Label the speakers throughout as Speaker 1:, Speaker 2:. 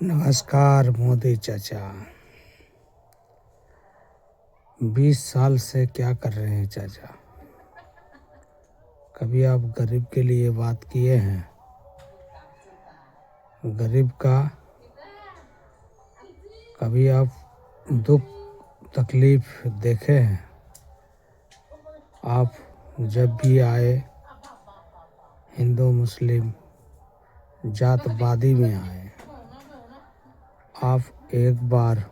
Speaker 1: नमस्कार मोदी चाचा। 20 साल से क्या कर रहे हैं चाचा? कभी आप गरीब के लिए बात किए हैं? गरीब का कभी आप दुख तकलीफ देखे हैं? आप जब भी आए हिंदू मुस्लिम जातवादी में आए, आप एक बार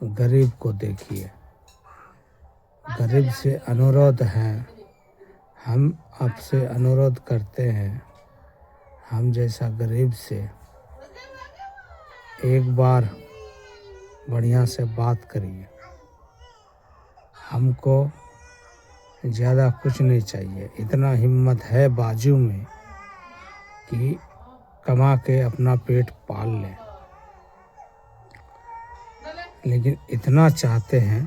Speaker 1: गरीब को देखिए। गरीब से अनुरोध है, हम आपसे अनुरोध करते हैं, हम जैसा गरीब से एक बार बढ़िया से बात करिए। हमको ज़्यादा कुछ नहीं चाहिए, इतना हिम्मत है बाजू में कि कमा के अपना पेट पाल लें, लेकिन इतना चाहते हैं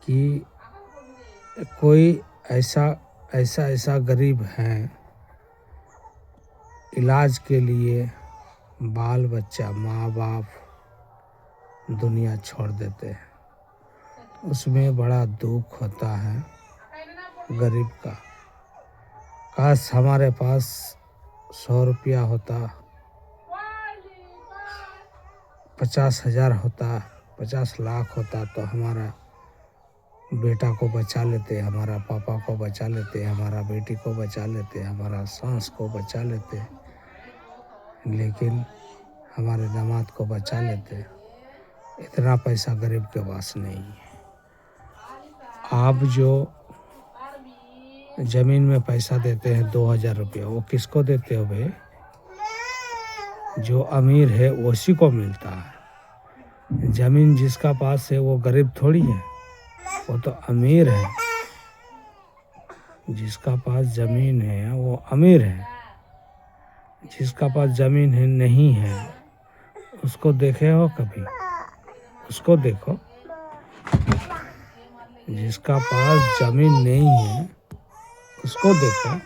Speaker 1: कि कोई ऐसा गरीब है, इलाज के लिए बाल बच्चा माँ बाप दुनिया छोड़ देते हैं। उसमें बड़ा दुख होता है गरीब का। काश हमारे पास 100 रुपया होता, 50,000 होता, 50 लाख होता तो हमारा बेटा को बचा लेते, हमारा पापा को बचा लेते, हमारा बेटी को बचा लेते, हमारा सास को बचा लेते, लेकिन हमारे दामाद को बचा लेते। इतना पैसा गरीब के पास नहीं है। आप जो ज़मीन में पैसा देते हैं 2,000 रुपया, वो किसको देते हो भाई? जो अमीर है उसी को मिलता है। ज़मीन जिसका पास है वो गरीब थोड़ी है, वो तो अमीर है। जिसका पास ज़मीन है वो अमीर है, जिसका पास ज़मीन है नहीं है उसको देखे हो कभी? उसको देखो। जिसका पास ज़मीन नहीं है उसको देखो।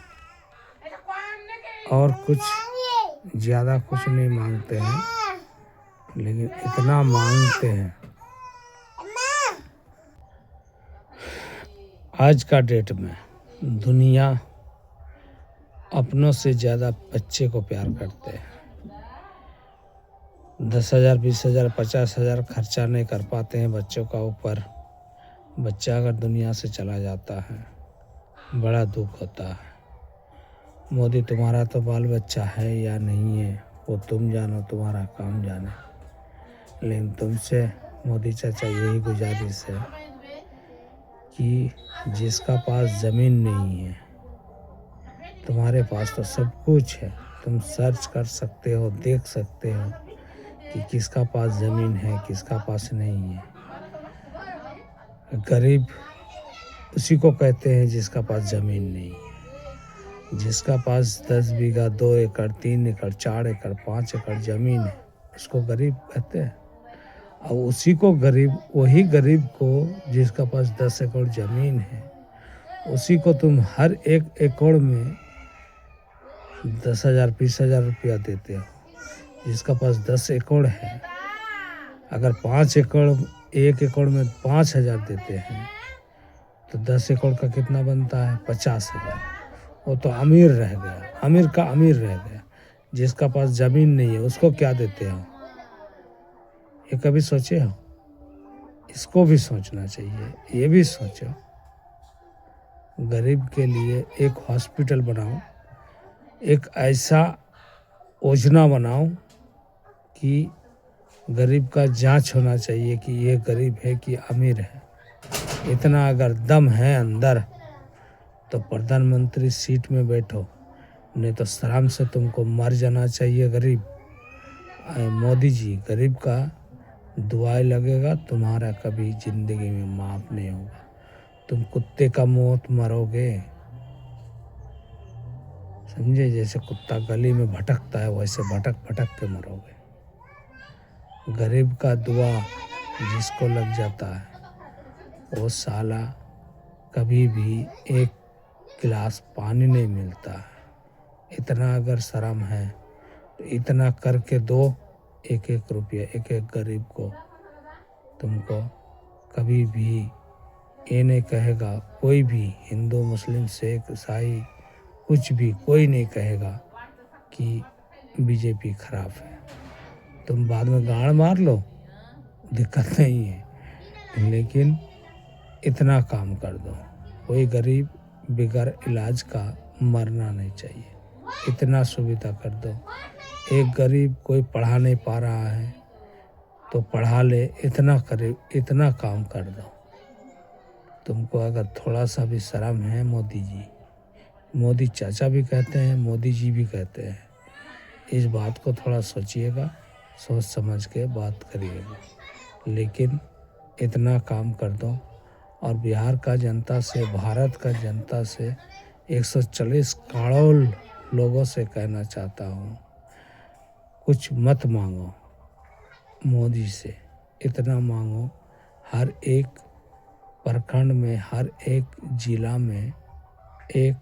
Speaker 1: और कुछ ज़्यादा कुछ नहीं मांगते हैं, लेकिन इतना मांगते हैं। आज का डेट में दुनिया अपनों से ज़्यादा बच्चे को प्यार करते हैं। 10,000 20,000 50,000 खर्चा नहीं कर पाते हैं बच्चों का ऊपर। बच्चा अगर दुनिया से चला जाता है बड़ा दुख होता है। मोदी तुम्हारा तो बाल बच्चा है या नहीं है वो तुम जानो, तुम्हारा काम जाने, लेकिन तुमसे मोदी चाचा यही गुजारिश है कि जिसका पास ज़मीन नहीं है, तुम्हारे पास तो सब कुछ है, तुम सर्च कर सकते हो, देख सकते हो कि किसका पास ज़मीन है किसका पास नहीं है। गरीब उसी को कहते हैं जिसका पास ज़मीन नहीं है। जिसका पास 10 बीघा 2 एकड़ 3 एकड़ 4 एकड़ 5 एकड़ ज़मीन है उसको गरीब कहते हैं। और उसी को गरीब, वही गरीब को जिसका पास 10 एकड़ ज़मीन है, उसी को तुम हर एक एकड़ में 10,000 20,000 रुपया देते हो। जिसका पास 10 एकड़ है, अगर 5 एकड़, 1 एकड़ में 5,000 देते हैं तो 10 एकड़ का कितना बनता है? 50,000। वो तो अमीर रह गया, अमीर का अमीर रह गया। जिसका पास ज़मीन नहीं है उसको क्या देते हो? ये कभी सोचे हो? इसको भी सोचना चाहिए। ये भी सोचो, गरीब के लिए एक हॉस्पिटल बनाओ, एक ऐसा योजना बनाओ कि गरीब का जांच होना चाहिए कि ये गरीब है कि अमीर है। इतना अगर दम है अंदर तो प्रधानमंत्री सीट में बैठो, नहीं तो शर्म से तुमको मर जाना चाहिए गरीब। मोदी जी, गरीब का दुआएं लगेगा, तुम्हारा कभी ज़िंदगी में माफ़ नहीं होगा। तुम कुत्ते का मौत मरोगे, समझे? जैसे कुत्ता गली में भटकता है वैसे भटक भटक के मरोगे। गरीब का दुआ जिसको लग जाता है वो साला कभी भी एक गिलास पानी नहीं मिलता है। इतना अगर शर्म है तो इतना करके दो, एक एक रुपया एक एक गरीब को। तुमको कभी भी ये नहीं कहेगा कोई भी, हिंदू मुस्लिम सिख ईसाई कुछ भी, कोई नहीं कहेगा कि बीजेपी खराब है। तुम बाद में गाड़ मार लो, दिक्कत नहीं है, लेकिन इतना काम कर दो, कोई गरीब बिगर इलाज का मरना नहीं चाहिए। इतना सुविधा कर दो। एक गरीब कोई पढ़ा नहीं पा रहा है तो पढ़ा ले, इतना करे, इतना काम कर दो। तुमको अगर थोड़ा सा भी शर्म है, मोदी जी, मोदी चाचा भी कहते हैं, मोदी जी भी कहते हैं, इस बात को थोड़ा सोचिएगा, सोच समझ के बात करिएगा। लेकिन इतना काम कर दो। और बिहार का जनता से, भारत का जनता से 140 करोड़ लोगों से कहना चाहता हूँ, कुछ मत मांगो मोदी से, इतना मांगो हर एक प्रखंड में, हर एक जिला में एक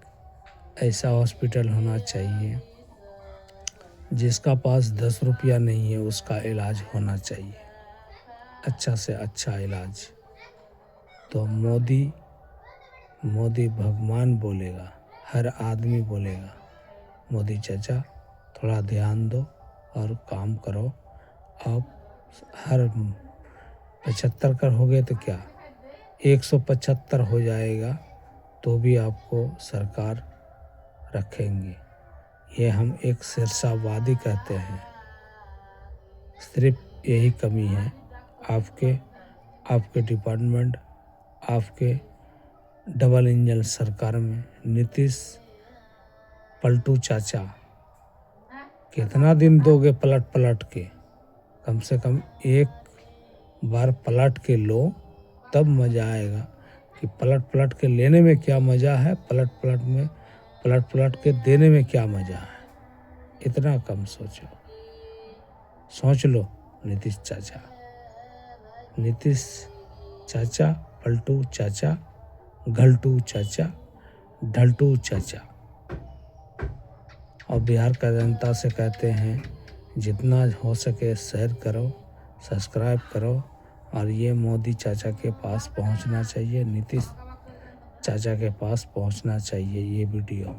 Speaker 1: ऐसा हॉस्पिटल होना चाहिए जिसका पास 10 रुपया नहीं है, उसका इलाज होना चाहिए, अच्छा से अच्छा इलाज। तो मोदी भगवान बोलेगा, हर आदमी बोलेगा, मोदी चाचा थोड़ा ध्यान दो और काम करो। आप हर 75 कर हो गए तो क्या, 175 हो जाएगा तो भी आपको सरकार रखेंगे। ये हम एक सिरसावादी कहते हैं। सिर्फ यही कमी है आपके डिपार्टमेंट, आपके डबल इंजन सरकार में। नीतीश पलटू चाचा कितना दिन दोगे पलट पलट के, कम से कम एक बार पलट के लो, तब मज़ा आएगा कि पलट पलट के लेने में क्या मज़ा है, पलट पलट के देने में क्या मज़ा है। इतना कम सोचो, सोच लो नीतीश चाचा, पलटू चाचा, घलटू चाचा, ढलटू चाचा। और बिहार का जनता से कहते हैं, जितना हो सके शेयर करो, सब्सक्राइब करो, और ये मोदी चाचा के पास पहुंचना चाहिए, नीतीश चाचा के पास पहुंचना चाहिए ये वीडियो।